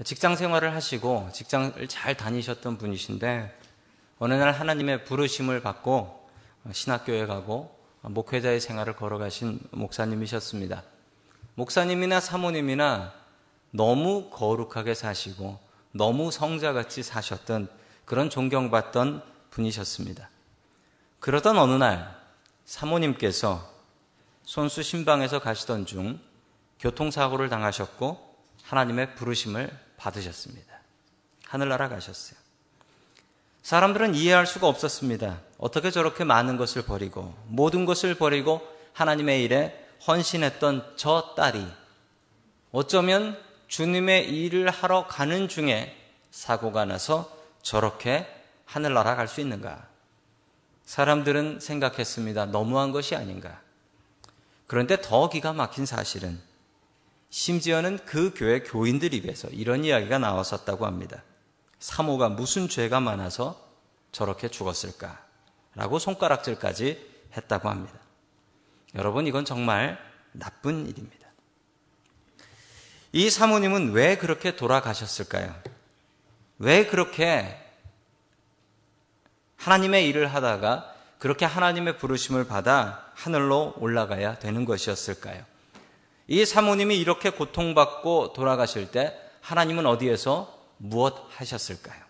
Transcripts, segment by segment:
직장 생활을 하시고 직장을 잘 다니셨던 분이신데 어느 날 하나님의 부르심을 받고 신학교에 가고 목회자의 생활을 걸어가신 목사님이셨습니다. 목사님이나 사모님이나 너무 거룩하게 사시고 너무 성자같이 사셨던 그런 존경받던 분이셨습니다. 그러던 어느 날 사모님께서 손수 신방에서 가시던 중 교통사고를 당하셨고 하나님의 부르심을 받으셨습니다. 하늘나라 가셨어요. 사람들은 이해할 수가 없었습니다. 어떻게 저렇게 많은 것을 버리고 모든 것을 버리고 하나님의 일에 헌신했던 저 딸이 어쩌면 주님의 일을 하러 가는 중에 사고가 나서 저렇게 하늘나라 갈 수 있는가? 사람들은 생각했습니다. 너무한 것이 아닌가? 그런데 더 기가 막힌 사실은 심지어는 그 교회 교인들 입에서 이런 이야기가 나왔었다고 합니다. 사모가 무슨 죄가 많아서 저렇게 죽었을까? 라고 손가락질까지 했다고 합니다. 여러분, 이건 정말 나쁜 일입니다. 이 사모님은 왜 그렇게 돌아가셨을까요? 왜 그렇게 하나님의 일을 하다가 그렇게 하나님의 부르심을 받아 하늘로 올라가야 되는 것이었을까요? 이 사모님이 이렇게 고통받고 돌아가실 때 하나님은 어디에서 무엇 하셨을까요?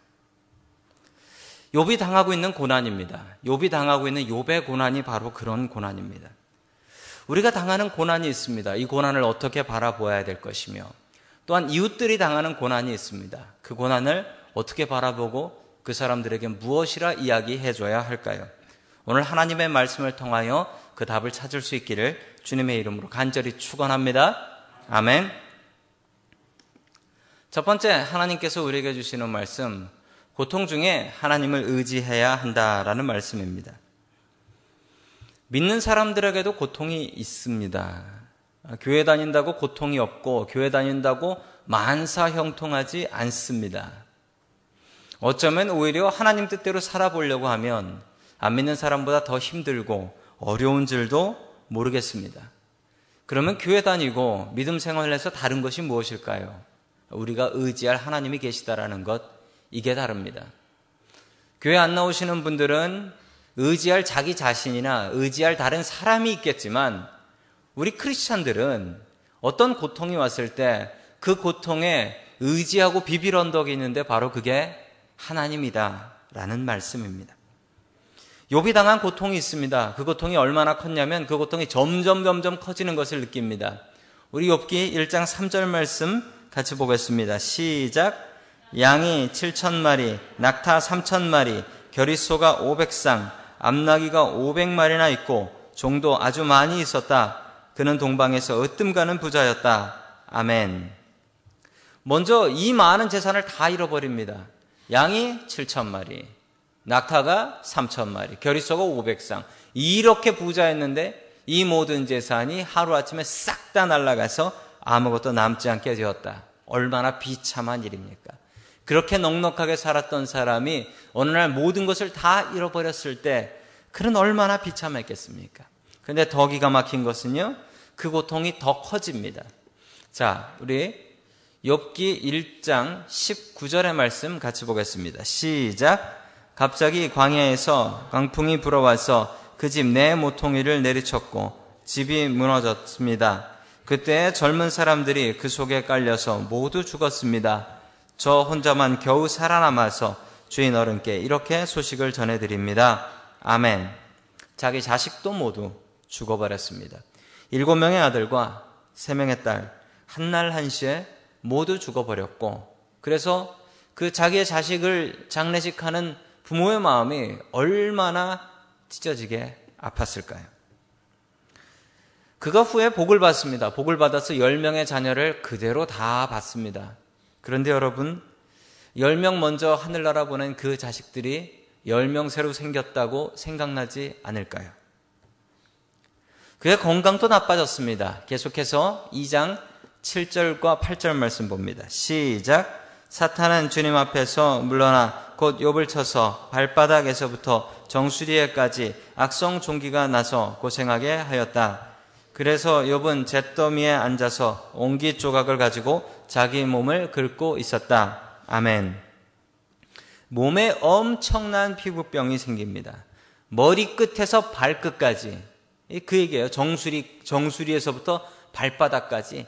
욥이 당하고 있는 고난입니다. 욥이 당하고 있는 욥의 고난이 바로 그런 고난입니다. 우리가 당하는 고난이 있습니다. 이 고난을 어떻게 바라보아야 될 것이며 또한 이웃들이 당하는 고난이 있습니다. 그 고난을 어떻게 바라보고 그 사람들에게 무엇이라 이야기해줘야 할까요? 오늘 하나님의 말씀을 통하여 그 답을 찾을 수 있기를 주님의 이름으로 간절히 축원합니다. 아멘. 첫 번째, 하나님께서 우리에게 주시는 말씀, 고통 중에 하나님을 의지해야 한다라는 말씀입니다. 믿는 사람들에게도 고통이 있습니다. 교회 다닌다고 고통이 없고 교회 다닌다고 만사 형통하지 않습니다. 어쩌면 오히려 하나님 뜻대로 살아보려고 하면 안 믿는 사람보다 더 힘들고 어려운 줄도 모르겠습니다. 그러면 교회 다니고 믿음 생활을 해서 다른 것이 무엇일까요? 우리가 의지할 하나님이 계시다라는 것, 이게 다릅니다. 교회 안 나오시는 분들은 의지할 자기 자신이나 의지할 다른 사람이 있겠지만 우리 크리스찬들은 어떤 고통이 왔을 때 그 고통에 의지하고 비빌 언덕이 있는데 바로 그게 하나님이다 라는 말씀입니다. 욥이 당한 고통이 있습니다. 그 고통이 얼마나 컸냐면 그 고통이 점점 커지는 것을 느낍니다. 우리 욥기 1장 3절 말씀 같이 보겠습니다. 시작. 양이 7,000마리, 낙타 3,000마리, 겨릿소가 500쌍, 암나귀가 500마리나 있고 종도 아주 많이 있었다. 그는 동방에서 으뜸가는 부자였다. 아멘. 먼저 이 많은 재산을 다 잃어버립니다. 양이 7,000마리, 낙타가 3,000마리, 겨릿소가 500쌍. 이렇게 부자였는데 이 모든 재산이 하루아침에 싹 다 날아가서 아무것도 남지 않게 되었다. 얼마나 비참한 일입니까? 그렇게 넉넉하게 살았던 사람이 어느 날 모든 것을 다 잃어버렸을 때 그는 얼마나 비참했겠습니까? 그런데 더 기가 막힌 것은요, 그 고통이 더 커집니다. 자, 우리 욥기 1장 19절의 말씀 같이 보겠습니다. 시작. 갑자기 광야에서 강풍이 불어와서 그 집 내 모퉁이를 내리쳤고 집이 무너졌습니다. 그때 젊은 사람들이 그 속에 깔려서 모두 죽었습니다. 저 혼자만 겨우 살아남아서 주인 어른께 이렇게 소식을 전해드립니다. 아멘. 자기 자식도 모두 죽어버렸습니다. 7명의 아들과 3명의 딸, 한날 한시에 모두 죽어버렸고, 그래서 그 자기의 자식을 장례식하는 부모의 마음이 얼마나 찢어지게 아팠을까요? 그가 후에 복을 받습니다. 복을 받아서 10명의 자녀를 그대로 다 받습니다. 그런데 여러분, 10명 먼저 하늘나라 보낸 그 자식들이 10명 새로 생겼다고 생각나지 않을까요? 그의 건강도 나빠졌습니다. 계속해서 2장 7절과 8절 말씀 봅니다. 시작. 사탄은 주님 앞에서 물러나 곧 욥을 쳐서 발바닥에서부터 정수리에까지 악성 종기가 나서 고생하게 하였다. 그래서 욥은 잿더미에 앉아서 옹기 조각을 가지고 자기 몸을 긁고 있었다. 아멘. 몸에 엄청난 피부병이 생깁니다. 머리 끝에서 발끝까지. 그 얘기예요. 정수리에서부터 발바닥까지.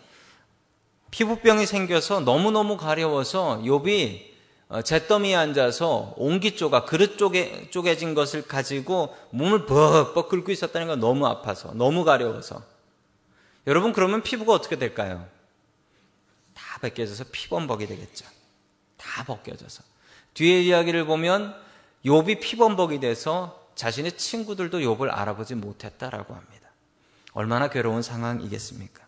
피부병이 생겨서 너무너무 가려워서 욥이 잿더미에 앉아서 옹기 조각, 그릇 쪼개진 것을 가지고 몸을 벅벅 긁고 있었다는 건 너무 아파서, 너무 가려워서. 여러분, 그러면 피부가 어떻게 될까요? 다 벗겨져서 피범벅이 되겠죠. 다 벗겨져서. 뒤에 이야기를 보면 욥이 피범벅이 돼서 자신의 친구들도 욥을 알아보지 못했다라고 합니다. 얼마나 괴로운 상황이겠습니까?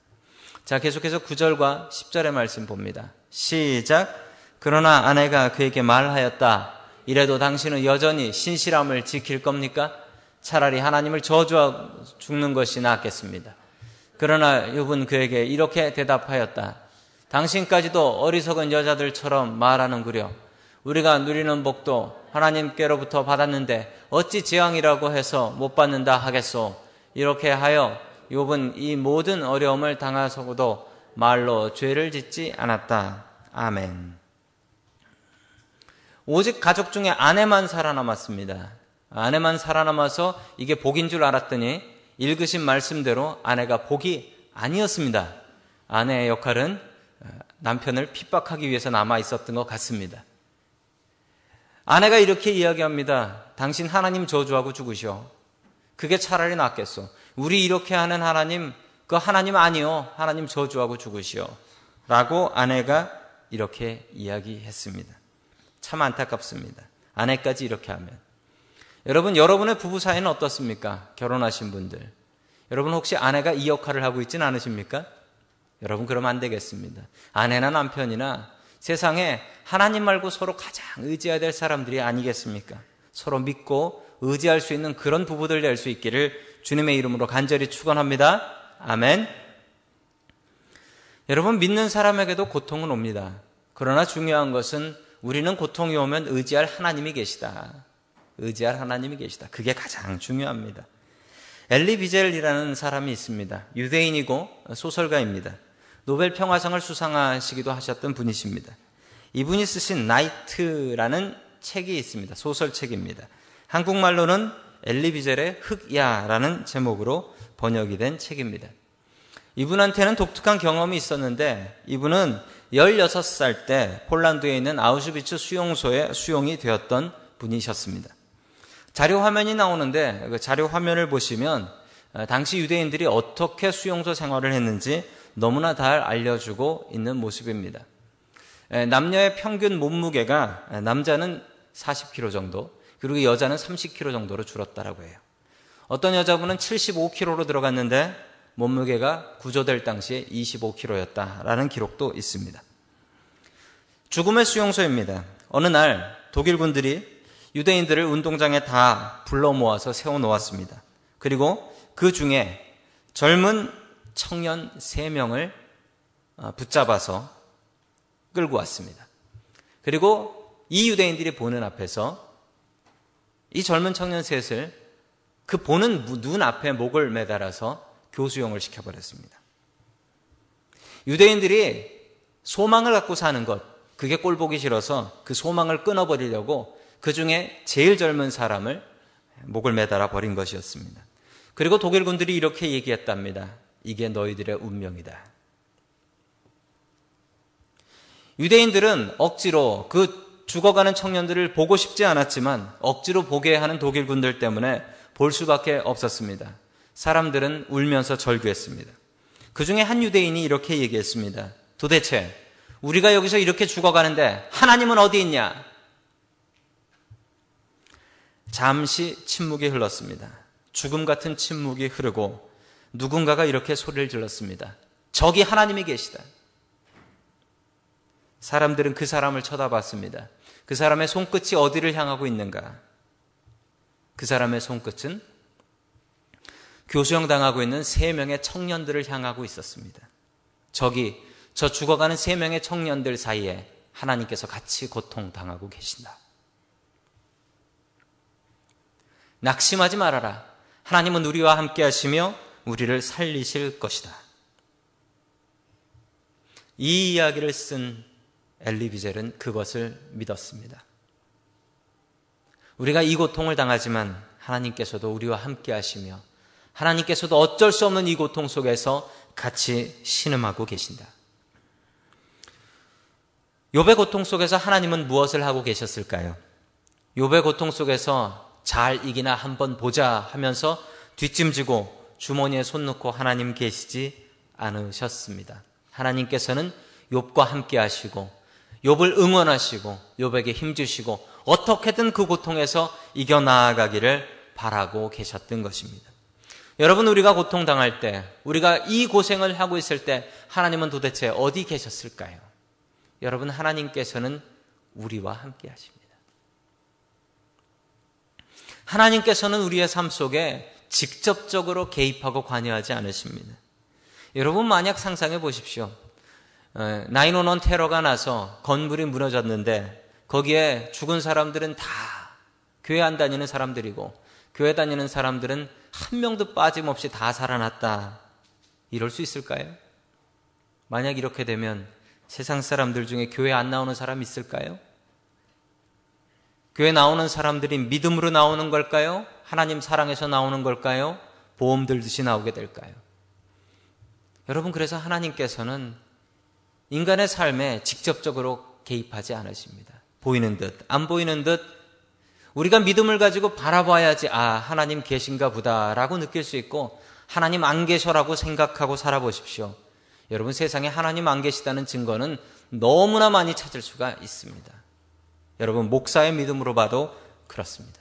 자, 계속해서 9절과 10절의 말씀 봅니다. 시작. 그러나 아내가 그에게 말하였다. 이래도 당신은 여전히 신실함을 지킬 겁니까? 차라리 하나님을 저주하고 죽는 것이 낫겠습니다. 그러나 욥은 그에게 이렇게 대답하였다. 당신까지도 어리석은 여자들처럼 말하는구려. 우리가 누리는 복도 하나님께로부터 받았는데 어찌 재앙이라고 해서 못 받는다 하겠소. 이렇게 하여 욥은 이 모든 어려움을 당하서도 말로 죄를 짓지 않았다. 아멘. 오직 가족 중에 아내만 살아남았습니다. 아내만 살아남아서 이게 복인 줄 알았더니 읽으신 말씀대로 아내가 복이 아니었습니다. 아내의 역할은 남편을 핍박하기 위해서 남아 있었던 것 같습니다. 아내가 이렇게 이야기합니다. 당신 하나님 저주하고 죽으시오. 그게 차라리 낫겠소. 우리 이렇게 하는 하나님, 그 하나님 아니요. 하나님 저주하고 죽으시오. 라고 아내가 이렇게 이야기했습니다. 참 안타깝습니다. 아내까지 이렇게 하면. 여러분, 여러분의 부부 사이는 어떻습니까? 결혼하신 분들. 여러분 혹시 아내가 이 역할을 하고 있지는 않으십니까? 여러분 그러면 안 되겠습니다. 아내나 남편이나 세상에 하나님 말고 서로 가장 의지해야 될 사람들이 아니겠습니까? 서로 믿고 의지할 수 있는 그런 부부들 될 수 있기를 주님의 이름으로 간절히 축원합니다. 아멘. 여러분, 믿는 사람에게도 고통은 옵니다. 그러나 중요한 것은 우리는 고통이 오면 의지할 하나님이 계시다. 의지할 하나님이 계시다. 그게 가장 중요합니다. 엘리 비젤이라는 사람이 있습니다. 유대인이고 소설가입니다. 노벨 평화상을 수상하시기도 하셨던 분이십니다. 이분이 쓰신 나이트라는 책이 있습니다. 소설책입니다. 한국말로는 엘리 비젤의 흑야라는 제목으로 번역이 된 책입니다. 이분한테는 독특한 경험이 있었는데 이분은 16살 때 폴란드에 있는 아우슈비츠 수용소에 수용이 되었던 분이셨습니다. 자료 화면이 나오는데 그 자료 화면을 보시면 당시 유대인들이 어떻게 수용소 생활을 했는지 너무나 잘 알려주고 있는 모습입니다. 남녀의 평균 몸무게가 남자는 40kg 정도, 그리고 여자는 30kg 정도로 줄었다라고 해요. 어떤 여자분은 75kg로 들어갔는데 몸무게가 구조될 당시에 25kg였다라는 기록도 있습니다. 죽음의 수용소입니다. 어느 날 독일 군들이 유대인들을 운동장에 다 불러 모아서 세워놓았습니다. 그리고 그 중에 젊은 청년 3명을 붙잡아서 끌고 왔습니다. 그리고 이 유대인들이 보는 앞에서 이 젊은 청년 셋을 그 보는 눈 앞에 목을 매달아서 교수형을 시켜버렸습니다. 유대인들이 소망을 갖고 사는 것, 그게 꼴보기 싫어서 그 소망을 끊어버리려고 그 중에 제일 젊은 사람을 목을 매달아 버린 것이었습니다. 그리고 독일 군들이 이렇게 얘기했답니다. 이게 너희들의 운명이다. 유대인들은 억지로 그 죽어가는 청년들을 보고 싶지 않았지만 억지로 보게 하는 독일 군들 때문에 볼 수밖에 없었습니다. 사람들은 울면서 절규했습니다. 그 중에 한 유대인이 이렇게 얘기했습니다. 도대체 우리가 여기서 이렇게 죽어가는데 하나님은 어디 있냐? 잠시 침묵이 흘렀습니다. 죽음 같은 침묵이 흐르고 누군가가 이렇게 소리를 질렀습니다. 저기 하나님이 계시다. 사람들은 그 사람을 쳐다봤습니다. 그 사람의 손끝이 어디를 향하고 있는가? 그 사람의 손끝은 교수형 당하고 있는 3명의 청년들을 향하고 있었습니다. 저기 저 죽어가는 3명의 청년들 사이에 하나님께서 같이 고통당하고 계신다. 낙심하지 말아라. 하나님은 우리와 함께 하시며 우리를 살리실 것이다. 이 이야기를 쓴 엘리 비젤은 그것을 믿었습니다. 우리가 이 고통을 당하지만 하나님께서도 우리와 함께 하시며 하나님께서도 어쩔 수 없는 이 고통 속에서 같이 신음하고 계신다. 욥의 고통 속에서 하나님은 무엇을 하고 계셨을까요? 욥의 고통 속에서 잘 이기나 한번 보자 하면서 뒷짐지고 주머니에 손 넣고 하나님 계시지 않으셨습니다. 하나님께서는 욥과 함께 하시고 욥을 응원하시고 욥에게 힘주시고 어떻게든 그 고통에서 이겨나가기를 바라고 계셨던 것입니다. 여러분, 우리가 고통당할 때, 우리가 이 고생을 하고 있을 때 하나님은 도대체 어디 계셨을까요? 여러분, 하나님께서는 우리와 함께 하십니다. 하나님께서는 우리의 삶 속에 직접적으로 개입하고 관여하지 않으십니다. 여러분, 만약 상상해 보십시오. 911 테러가 나서 건물이 무너졌는데 거기에 죽은 사람들은 다 교회 안 다니는 사람들이고 교회 다니는 사람들은 한 명도 빠짐없이 다 살아났다. 이럴 수 있을까요? 만약 이렇게 되면 세상 사람들 중에 교회 안 나오는 사람 있을까요? 교회 나오는 사람들이 믿음으로 나오는 걸까요? 하나님 사랑해서 나오는 걸까요? 보험 들듯이 나오게 될까요? 여러분, 그래서 하나님께서는 인간의 삶에 직접적으로 개입하지 않으십니다. 보이는 듯, 안 보이는 듯 우리가 믿음을 가지고 바라봐야지 하나님 계신가 보다라고 느낄 수 있고 하나님 안 계셔라고 생각하고 살아보십시오. 여러분, 세상에 하나님 안 계시다는 증거는 너무나 많이 찾을 수가 있습니다. 여러분, 목사의 믿음으로 봐도 그렇습니다.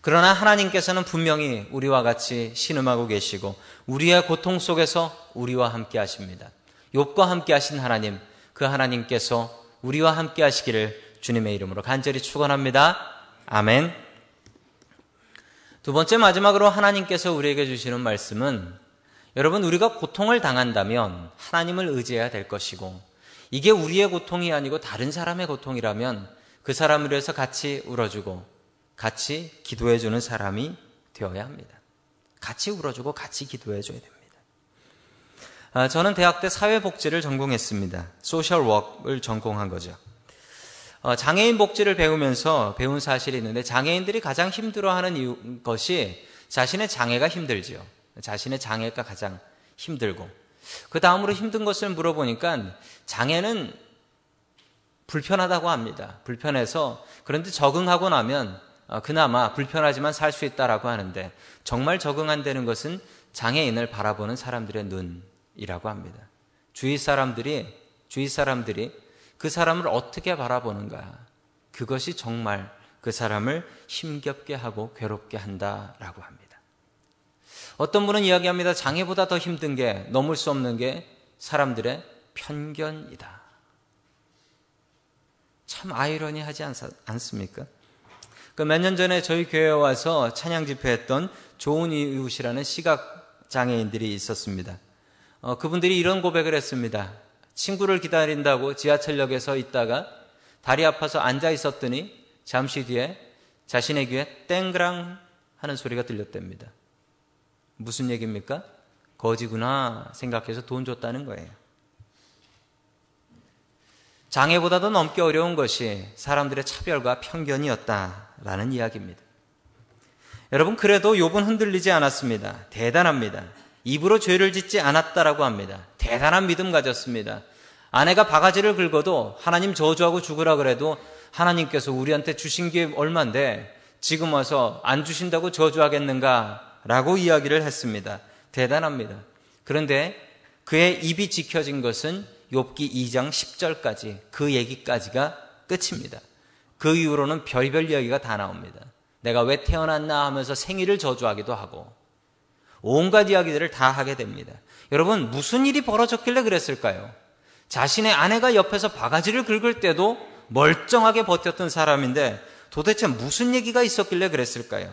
그러나 하나님께서는 분명히 우리와 같이 신음하고 계시고 우리의 고통 속에서 우리와 함께 하십니다. 욥과 함께 하신 하나님, 그 하나님께서 우리와 함께 하시기를 주님의 이름으로 간절히 축원합니다. 아멘. 두 번째, 마지막으로 하나님께서 우리에게 주시는 말씀은 여러분, 우리가 고통을 당한다면 하나님을 의지해야 될 것이고 이게 우리의 고통이 아니고 다른 사람의 고통이라면 그 사람을 위해서 같이 울어주고 같이 기도해주는 사람이 되어야 합니다. 같이 울어주고 같이 기도해줘야 됩니다. 저는 대학 때 사회복지를 전공했습니다. 소셜워크를 전공한 거죠. 장애인 복지를 배우면서 배운 사실이 있는데 장애인들이 가장 힘들어하는 것이 자신의 장애가 힘들지요. 자신의 장애가 가장 힘들고 그 다음으로 힘든 것을 물어보니까 장애는 불편하다고 합니다. 불편해서 그런데 적응하고 나면 그나마 불편하지만 살 수 있다라고 하는데 정말 적응 안 되는 것은 장애인을 바라보는 사람들의 눈이라고 합니다. 주위 사람들이 그 사람을 어떻게 바라보는가, 그것이 정말 그 사람을 힘겹게 하고 괴롭게 한다라고 합니다. 어떤 분은 이야기합니다. 장애보다 더 힘든 게, 넘을 수 없는 게 사람들의 편견이다. 참 아이러니하지 않습니까? 몇 년 전에 저희 교회에 와서 찬양 집회했던 좋은 이웃이라는 시각장애인들이 있었습니다. 그분들이 이런 고백을 했습니다. 친구를 기다린다고 지하철역에 서 있다가 다리 아파서 앉아 있었더니 잠시 뒤에 자신의 귀에 땡그랑 하는 소리가 들렸답니다. 무슨 얘기입니까? 거지구나 생각해서 돈 줬다는 거예요. 장애보다도 넘기 어려운 것이 사람들의 차별과 편견이었다라는 이야기입니다. 여러분, 그래도 욥은 흔들리지 않았습니다. 대단합니다. 입으로 죄를 짓지 않았다라고 합니다. 대단한 믿음 가졌습니다. 아내가 바가지를 긁어도 하나님 저주하고 죽으라 그래도 하나님께서 우리한테 주신 게 얼만데 지금 와서 안 주신다고 저주하겠는가 라고 이야기를 했습니다. 대단합니다. 그런데 그의 입이 지켜진 것은 욥기 2장 10절까지, 그 얘기까지가 끝입니다. 그 이후로는 별별 이야기가 다 나옵니다. 내가 왜 태어났나 하면서 생일을 저주하기도 하고 온갖 이야기들을 다 하게 됩니다. 여러분, 무슨 일이 벌어졌길래 그랬을까요? 자신의 아내가 옆에서 바가지를 긁을 때도 멀쩡하게 버텼던 사람인데 도대체 무슨 얘기가 있었길래 그랬을까요?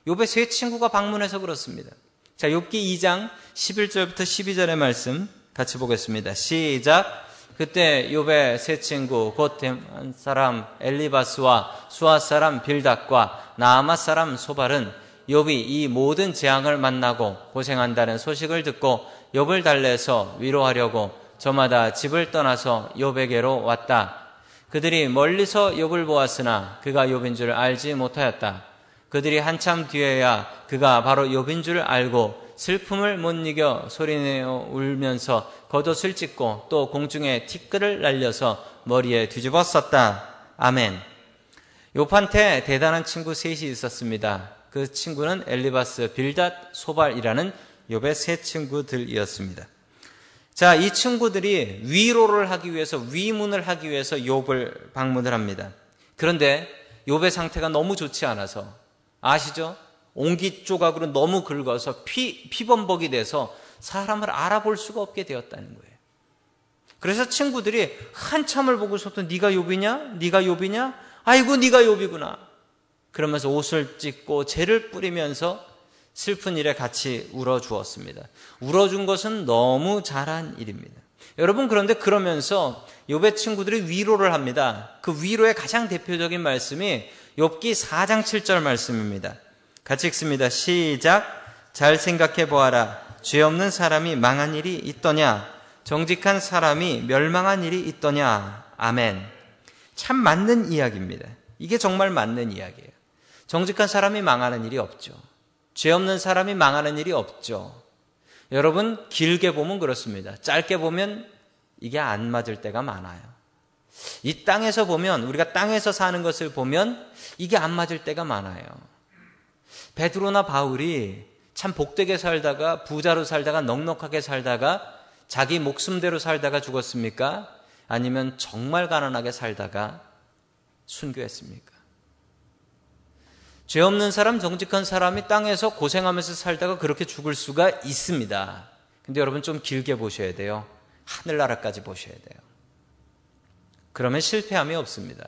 욥의 세 친구가 방문해서 그렇습니다. 자, 욥기 2장 11절부터 12절의 말씀 같이 보겠습니다. 시작. 그때 욥의 세 친구 곧 대만 사람 엘리바스와 수아 사람 빌닷과 나아마 사람 소발은 욥이 이 모든 재앙을 만나고 고생한다는 소식을 듣고 욥을 달래서 위로하려고 저마다 집을 떠나서 욥에게로 왔다. 그들이 멀리서 욥을 보았으나 그가 욥인 줄 알지 못하였다. 그들이 한참 뒤에야 그가 바로 욥인 줄 알고 슬픔을 못 이겨 소리내어 울면서 겉옷을 찢고 또 공중에 티끌을 날려서 머리에 뒤집었었다. 아멘. 욥한테 대단한 친구 셋이 있었습니다. 그 친구는 엘리바스, 빌닷, 소발이라는 욥의 세 친구들이었습니다. 자, 이 친구들이 위로를 하기 위해서, 위문을 하기 위해서 욥을 방문을 합니다. 그런데 욥의 상태가 너무 좋지 않아서, 아시죠? 옹기 조각으로 너무 긁어서 피범벅이 돼서 사람을 알아볼 수가 없게 되었다는 거예요. 그래서 친구들이 한참을 보고서도 네가 욥이냐? 네가 욥이냐? 아이고 네가 욥이구나. 그러면서 옷을 찢고 재를 뿌리면서 슬픈 일에 같이 울어주었습니다. 울어준 것은 너무 잘한 일입니다. 여러분, 그런데 그러면서 욥의 친구들이 위로를 합니다. 그 위로의 가장 대표적인 말씀이 욥기 4장 7절 말씀입니다. 같이 읽습니다. 시작. 잘 생각해 보아라. 죄 없는 사람이 망한 일이 있더냐? 정직한 사람이 멸망한 일이 있더냐? 아멘. 참 맞는 이야기입니다. 이게 정말 맞는 이야기예요. 정직한 사람이 망하는 일이 없죠. 죄 없는 사람이 망하는 일이 없죠. 여러분, 길게 보면 그렇습니다. 짧게 보면 이게 안 맞을 때가 많아요. 이 땅에서 보면, 우리가 땅에서 사는 것을 보면 이게 안 맞을 때가 많아요. 베드로나 바울이 참 복되게 살다가, 부자로 살다가, 넉넉하게 살다가 자기 목숨대로 살다가 죽었습니까? 아니면 정말 가난하게 살다가 순교했습니까? 죄 없는 사람, 정직한 사람이 땅에서 고생하면서 살다가 그렇게 죽을 수가 있습니다. 근데 여러분, 좀 길게 보셔야 돼요. 하늘나라까지 보셔야 돼요. 그러면 실패함이 없습니다.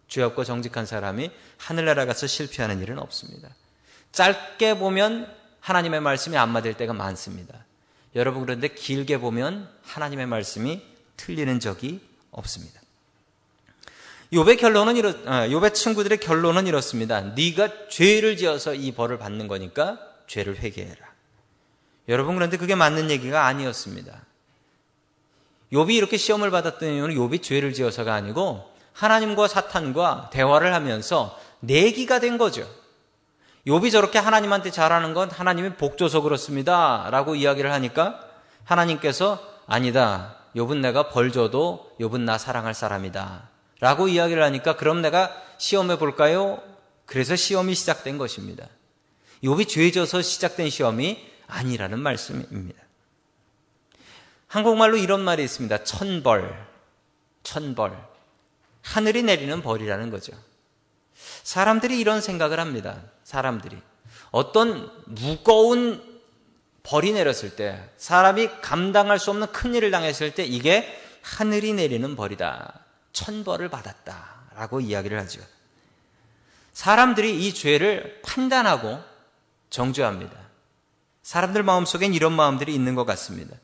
죄 없고 정직한 사람이 하늘나라 가서 실패하는 일은 없습니다. 짧게 보면 하나님의 말씀이 안 맞을 때가 많습니다. 여러분, 그런데 길게 보면 하나님의 말씀이 틀리는 적이 없습니다. 욥의 친구들의 결론은 이렇습니다. 네가 죄를 지어서 이 벌을 받는 거니까 죄를 회개해라. 여러분, 그런데 그게 맞는 얘기가 아니었습니다. 욥이 이렇게 시험을 받았던 이유는 욥이 죄를 지어서가 아니고 하나님과 사탄과 대화를 하면서 내기가 된 거죠. 욥이 저렇게 하나님한테 잘하는 건 하나님이 복 줘서 그렇습니다 라고 이야기를 하니까 하나님께서 아니다. 욥은 내가 벌 줘도 욥은 나 사랑할 사람이다 라고 이야기를 하니까 그럼 내가 시험해 볼까요? 그래서 시험이 시작된 것입니다. 욥이 죄 져서 시작된 시험이 아니라는 말씀입니다. 한국말로 이런 말이 있습니다. 천벌. 하늘이 내리는 벌이라는 거죠. 사람들이 이런 생각을 합니다. 사람들이 어떤 무거운 벌이 내렸을 때, 사람이 감당할 수 없는 큰 일을 당했을 때 이게 하늘이 내리는 벌이다. 천벌을 받았다라고 이야기를 하죠. 사람들이 이 죄를 판단하고 정죄합니다. 사람들 마음속엔 이런 마음들이 있는 것 같습니다.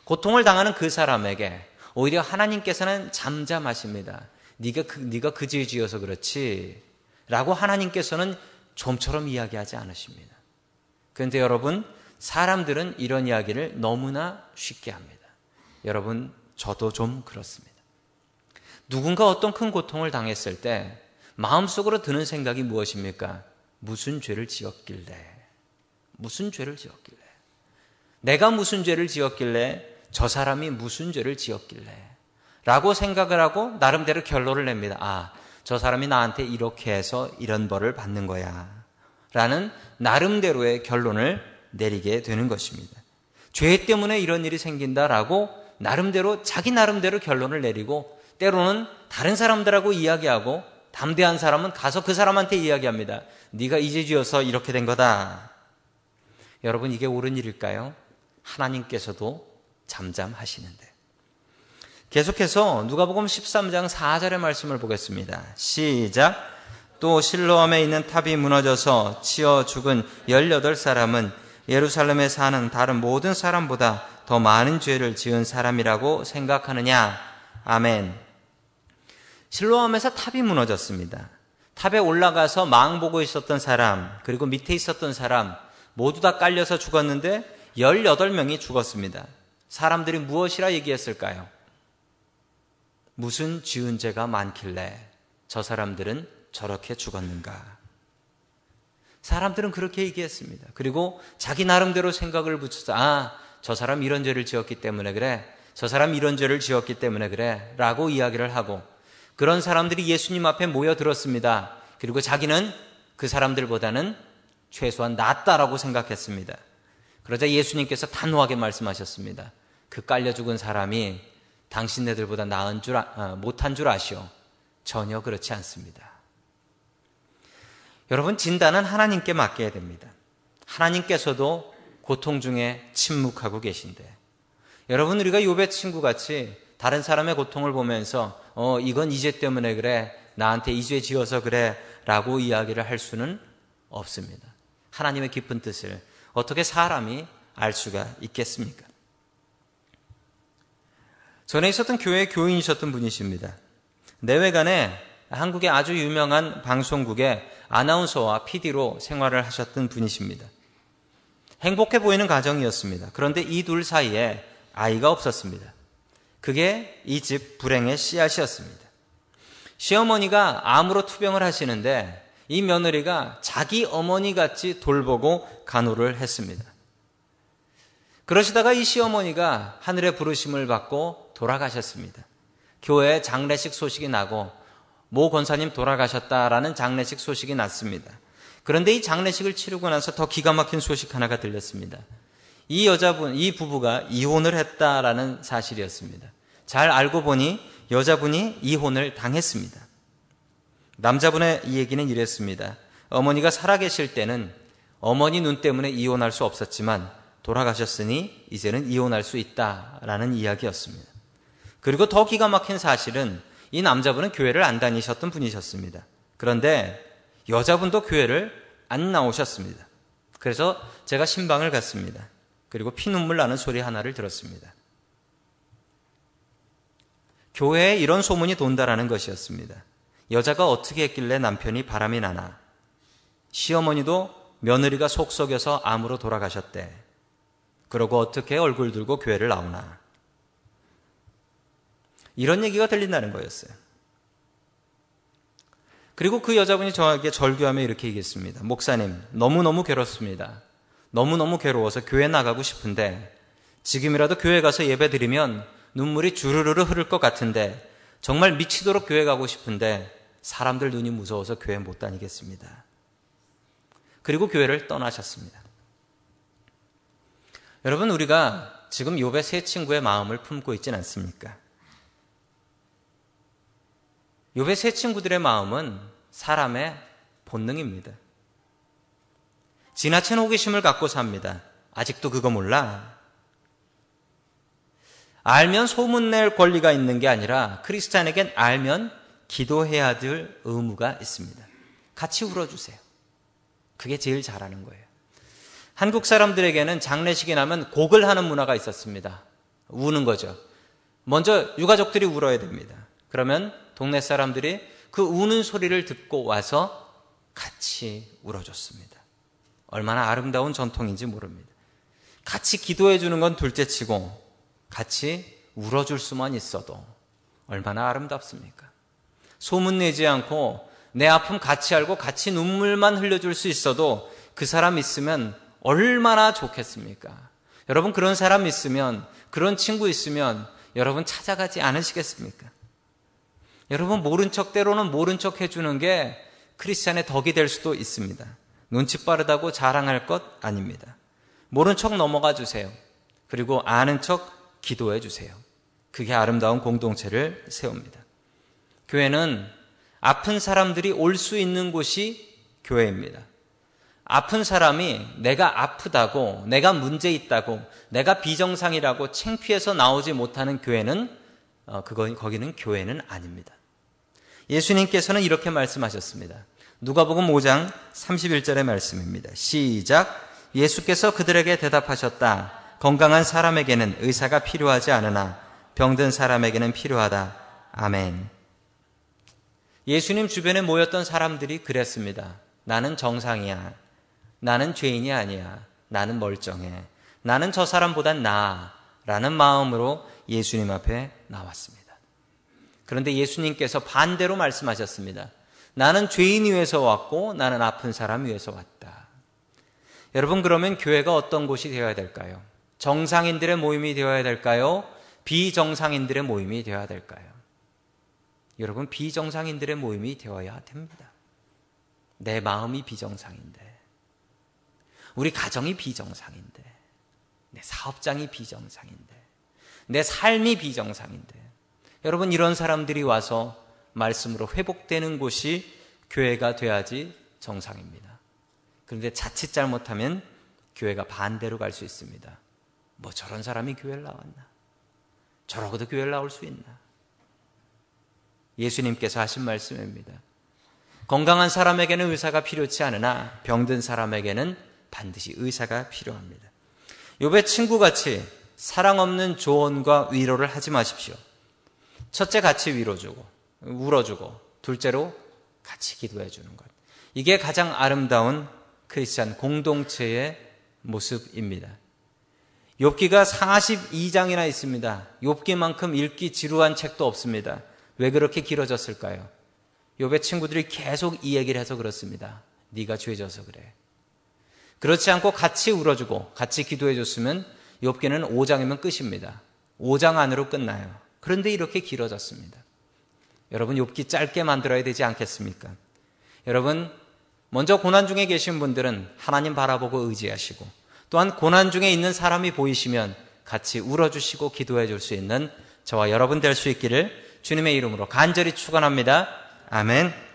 고통을 당하는 그 사람에게 오히려 하나님께서는 잠잠하십니다. 네가 그 죄 지어서 그렇지 라고 하나님께서는 좀처럼 이야기하지 않으십니다. 그런데 여러분, 사람들은 이런 이야기를 너무나 쉽게 합니다. 여러분, 저도 좀 그렇습니다. 누군가 어떤 큰 고통을 당했을 때 마음속으로 드는 생각이 무엇입니까? 무슨 죄를 지었길래? 내가 무슨 죄를 지었길래? 저 사람이 무슨 죄를 지었길래? 라고 생각을 하고 나름대로 결론을 냅니다. 아, 저 사람이 나한테 이렇게 해서 이런 벌을 받는 거야 라는 나름대로의 결론을 내리게 되는 것입니다. 죄 때문에 이런 일이 생긴다라고 나름대로 자기 나름대로 결론을 내리고 때로는 다른 사람들하고 이야기하고 담대한 사람은 가서 그 사람한테 이야기합니다. 네가 이 죄 지어서 이렇게 된 거다. 여러분, 이게 옳은 일일까요? 하나님께서도 잠잠하시는데. 계속해서 누가복음 13장 4절의 말씀을 보겠습니다. 시작. 또 실로암에 있는 탑이 무너져서 치어 죽은 18사람은 예루살렘에 사는 다른 모든 사람보다 더 많은 죄를 지은 사람이라고 생각하느냐? 아멘. 실로암에서 탑이 무너졌습니다. 탑에 올라가서 망 보고 있었던 사람, 그리고 밑에 있었던 사람 모두 다 깔려서 죽었는데 18명이 죽었습니다. 사람들이 무엇이라 얘기했을까요? 무슨 지은 죄가 많길래 저 사람들은 저렇게 죽었는가? 사람들은 그렇게 얘기했습니다. 그리고 자기 나름대로 생각을 붙여서 저 사람 이런 죄를 지었기 때문에 그래, 저 사람 이런 죄를 지었기 때문에 그래 라고 이야기를 하고, 그런 사람들이 예수님 앞에 모여들었습니다. 그리고 자기는 그 사람들보다는 최소한 낫다라고 생각했습니다. 그러자 예수님께서 단호하게 말씀하셨습니다. 그 깔려 죽은 사람이 당신네들보다 못한 줄 아시오. 전혀 그렇지 않습니다. 여러분, 진단은 하나님께 맡겨야 됩니다. 하나님께서도 고통 중에 침묵하고 계신데, 여러분, 우리가 욥의 친구같이 다른 사람의 고통을 보면서 이건 이 죄 때문에 그래, 나한테 이 죄 지어서 그래 라고 이야기를 할 수는 없습니다. 하나님의 깊은 뜻을 어떻게 사람이 알 수가 있겠습니까? 전에 있었던 교회 교인이셨던 분이십니다. 내외간에 한국의 아주 유명한 방송국의 아나운서와 PD로 생활을 하셨던 분이십니다. 행복해 보이는 가정이었습니다. 그런데 이 둘 사이에 아이가 없었습니다. 그게 이 집 불행의 씨앗이었습니다. 시어머니가 암으로 투병을 하시는데 이 며느리가 자기 어머니같이 돌보고 간호를 했습니다. 그러시다가 이 시어머니가 하늘의 부르심을 받고 돌아가셨습니다. 교회에 장례식 소식이 나고 모 권사님 돌아가셨다라는 장례식 소식이 났습니다. 그런데 이 장례식을 치르고 나서 더 기가 막힌 소식 하나가 들렸습니다. 이 부부가 이혼을 했다라는 사실이었습니다. 잘 알고 보니 여자분이 이혼을 당했습니다. 남자분의 이 얘기는 이랬습니다. 어머니가 살아계실 때는 어머니 눈 때문에 이혼할 수 없었지만 돌아가셨으니 이제는 이혼할 수 있다라는 이야기였습니다. 그리고 더 기가 막힌 사실은 이 남자분은 교회를 안 다니셨던 분이셨습니다. 그런데 여자분도 교회를 안 나오셨습니다. 그래서 제가 신방을 갔습니다. 그리고 피눈물 나는 소리 하나를 들었습니다. 교회에 이런 소문이 돈다라는 것이었습니다. 여자가 어떻게 했길래 남편이 바람이 나나? 시어머니도 며느리가 속 썩여서 암으로 돌아가셨대. 그러고 어떻게 얼굴 들고 교회를 나오나? 이런 얘기가 들린다는 거였어요. 그리고 그 여자분이 저에게 절규하며 이렇게 얘기했습니다. 목사님, 너무너무 괴롭습니다. 너무너무 괴로워서 교회 나가고 싶은데 지금이라도 교회 가서 예배 드리면 눈물이 주르르르 흐를 것 같은데 정말 미치도록 교회 가고 싶은데 사람들 눈이 무서워서 교회 못 다니겠습니다. 그리고 교회를 떠나셨습니다. 여러분, 우리가 지금 욥의 세 친구의 마음을 품고 있진 않습니까? 욥의 세 친구들의 마음은 사람의 본능입니다. 지나친 호기심을 갖고 삽니다. 아직도 그거 몰라? 알면 소문낼 권리가 있는 게 아니라 크리스찬에겐 알면 기도해야 될 의무가 있습니다. 같이 울어주세요. 그게 제일 잘하는 거예요. 한국 사람들에게는 장례식이 나면 곡을 하는 문화가 있었습니다. 우는 거죠. 먼저 유가족들이 울어야 됩니다. 그러면 동네 사람들이 그 우는 소리를 듣고 와서 같이 울어줬습니다. 얼마나 아름다운 전통인지 모릅니다. 같이 기도해 주는 건 둘째치고 같이 울어줄 수만 있어도 얼마나 아름답습니까? 소문내지 않고 내 아픔 같이 알고 같이 눈물만 흘려줄 수 있어도 그 사람 있으면 얼마나 좋겠습니까? 여러분, 그런 사람 있으면, 그런 친구 있으면 여러분 찾아가지 않으시겠습니까? 여러분, 모른 척, 때로는 모른 척 해주는 게 크리스찬의 덕이 될 수도 있습니다. 눈치 빠르다고 자랑할 것 아닙니다. 모른 척 넘어가 주세요. 그리고 아는 척 기도해 주세요. 그게 아름다운 공동체를 세웁니다. 교회는 아픈 사람들이 올 수 있는 곳이 교회입니다. 아픈 사람이 내가 아프다고, 내가 문제 있다고, 내가 비정상이라고 창피해서 나오지 못하는 교회는 거기는 교회는 아닙니다. 예수님께서는 이렇게 말씀하셨습니다. 누가복음 5장 31절의 말씀입니다. 시작. 예수께서 그들에게 대답하셨다. 건강한 사람에게는 의사가 필요하지 않으나 병든 사람에게는 필요하다. 아멘. 예수님 주변에 모였던 사람들이 그랬습니다. 나는 정상이야. 나는 죄인이 아니야. 나는 멀쩡해. 나는 저 사람보단 나아. 라는 마음으로 예수님 앞에 나왔습니다. 그런데 예수님께서 반대로 말씀하셨습니다. 나는 죄인 위해서 왔고 나는 아픈 사람 위해서 왔다. 여러분, 그러면 교회가 어떤 곳이 되어야 될까요? 정상인들의 모임이 되어야 될까요? 비정상인들의 모임이 되어야 될까요? 여러분, 비정상인들의 모임이 되어야 됩니다. 내 마음이 비정상인데, 우리 가정이 비정상인데, 내 사업장이 비정상인데, 내 삶이 비정상인데, 여러분, 이런 사람들이 와서 말씀으로 회복되는 곳이 교회가 돼야지 정상입니다. 그런데 자칫 잘못하면 교회가 반대로 갈 수 있습니다. 뭐 저런 사람이 교회를 나왔나? 저러고도 교회를 나올 수 있나? 예수님께서 하신 말씀입니다. 건강한 사람에게는 의사가 필요치 않으나 병든 사람에게는 반드시 의사가 필요합니다. 욥의 친구같이 사랑 없는 조언과 위로를 하지 마십시오. 첫째, 같이 위로주고 울어주고, 둘째로 같이 기도해 주는 것. 이게 가장 아름다운 크리스찬 공동체의 모습입니다. 욥기가 42장이나 있습니다. 욥기만큼 읽기 지루한 책도 없습니다. 왜 그렇게 길어졌을까요? 욥의 친구들이 계속 이 얘기를 해서 그렇습니다. 네가 죄져서 그래. 그렇지 않고 같이 울어주고 같이 기도해 줬으면 욥기는 5장이면 끝입니다. 5장 안으로 끝나요. 그런데 이렇게 길어졌습니다. 여러분, 욥기 짧게 만들어야 되지 않겠습니까? 여러분, 먼저 고난 중에 계신 분들은 하나님 바라보고 의지하시고, 또한 고난 중에 있는 사람이 보이시면 같이 울어주시고 기도해 줄 수 있는 저와 여러분 될 수 있기를 주님의 이름으로 간절히 축원합니다. 아멘.